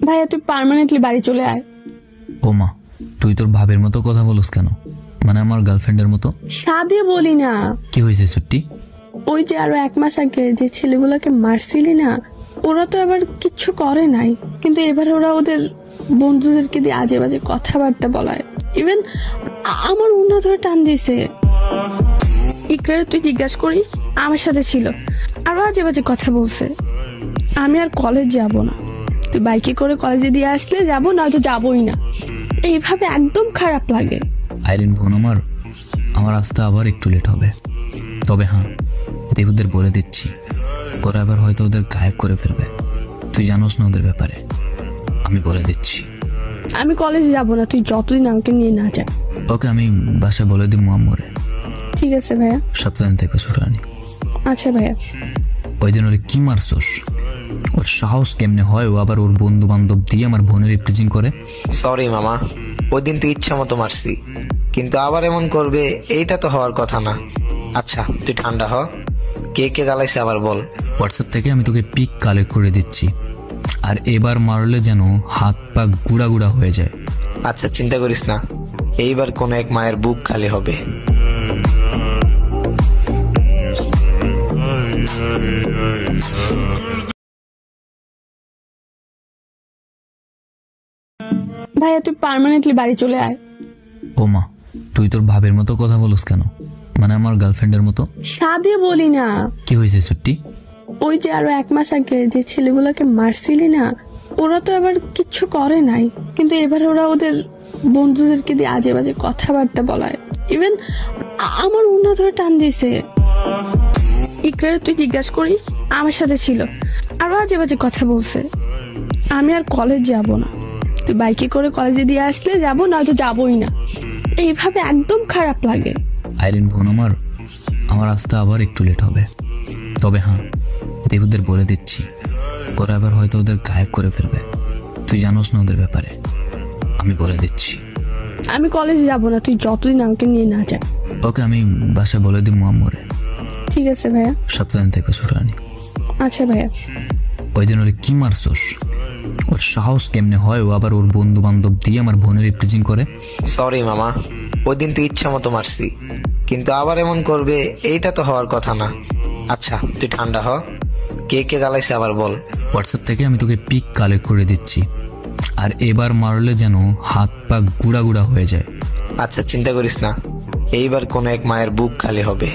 ভাইয়া তুই পার্মানেন্টলি বাড়ি চলে আয়। ও মা, তুই তোর ভাবের মতো কথা বলস কেন? মানে আমার গার্লফ্রেন্ডের মতো। সাদে বলি না। কি হয়েছে ছুটি? ওই যে আরো 1 মাস আগে যে ছেলেগুলোকে মারছিলি না, ওরা তো এবার কিচ্ছু করে নাই, কিন্তু এবার ওরা ওদের বন্ধুদেরকে দিয়ে আজে বাজে কথাবার্তা বলায়। ইভেন আমার অন্য ধরে টান দিছে। ইকরারে তুই জিজ্ঞাসা করিস, আমার সাথে ছিল, আরো আজে বাজে কথা বলছে। আমি আর কলেজ যাব না, তুই বাইকে করে কলেজে দিয়ে আসলে যাবো, নয়তো যাবোই না। এইভাবে একদম খারাপ লাগে। আইরিন বোন, আমার আসতে আবার একটু লেট হবে। তবে হ্যাঁ, রিহুদের বলে দিচ্ছি, ওরা আবার হয়তো ওদের গায়েব করে ফেলবে। তুই জানোস না ওদের ব্যাপারে, আমি বলে দিচ্ছি। আমি কলেজে যাব না, তুই যতদিন আমাকে নিয়ে না যা। ওকে, আমি বাসায় বলে দিব আম্মুরে। ঠিক আছে ভাইয়া। সপ্তাহ থেকে ছোট রানি। আচ্ছা ভাইয়া। ওই দিন ওরে কি মারছস? ওর সাহস কেমনে হয় ও আবার ওর বন্ধু বান্ধব দিয়ে আমার বোনের রিপ্রেজেন্ট করে? সরি মামা, ওই দিন তো ইচ্ছা মতো মারছি, কিন্তু আবার এমন করবে এইটা তো হওয়ার কথা না। আচ্ছা তুই ঠান্ডা হ, কে কে জ্বালাইছে আবার বল। হোয়াটসঅ্যাপ থেকে আমি তোকে পিক কালেক্ট করে দিচ্ছি, আর এবার মারলে যেন হাত পা গুড়া গুড়া হয়ে যায়। আচ্ছা চিন্তা করিস না, এইবার কোন এক মায়ের বুক খালি হবে। ভাইয়া তুই পার্মানেন্টলি বাড়ি চলে আয়। ও মা, তুই তোর ভাবের মতো কথা বলস কেন? মানে আমার গার্লফ্রেন্ডের মতো। সাদে বলি না। কি হয়েছে ছুটি? ওই যে আরো 1 মাস আগে যে ছেলেগুলোকে মারছিলি না, ওরা তো এবার কিচ্ছু করে নাই, কিন্তু এবার ওরা ওদের বন্ধুদেরকে দিয়ে আজে বাজে কথাবার্তা বলায়। ইভেন আমার অন্য ধরে টান দিছে। ইকরারে তুই জিজ্ঞাসা করিস, আমার সাথে ছিল, আরো আজে বাজে কথা বলছে। আমি আর কলেজ যাব না, তুই বাইকে করে কলেজে দিয়ে আসলে যাবো, নয়তো যাবোই না। এইভাবে একদম খারাপ লাগে। আইরিন বোন, আমার আসতে আবার একটু লেট হবে। তবে হ্যাঁ, রিহুদের বলে দিচ্ছি, ওরা আবার হয়তো ওদের গায়েব করে ফেলবে। তুই জানোস না ওদের ব্যাপারে, আমি বলে দিচ্ছি। আমি কলেজে যাব না, তুই যতদিন আমাকে নিয়ে না যা। ওকে, আমি বাসায় বলে দিব আম্মুরে। ঠিক আছে ভাইয়া। সপ্তাহ থেকে ছোট রানি। আচ্ছা ভাইয়া। ওই দিন ওরে কি মারছস? ওর সাহস কেমনে হয় ও আবার ওর বন্ধু বান্ধব দিয়ে আমার বোনের রিপ্রেজেন্ট করে? সরি মামা, ওই দিন তো ইচ্ছা মতো মারছি, কিন্তু আবার এমন করবে এইটা তো হওয়ার কথা না। আচ্ছা তুই ঠান্ডা হ, কে কে জ্বালাইছে আবার বল। হোয়াটসঅ্যাপ থেকে আমি তোকে পিক কালেক্ট করে দিচ্ছি, আর এবার মারলে যেন হাত পা গুড়া গুড়া হয়ে যায়। আচ্ছা চিন্তা করিস না, এইবার কোন এক মায়ের বুক খালি হবে।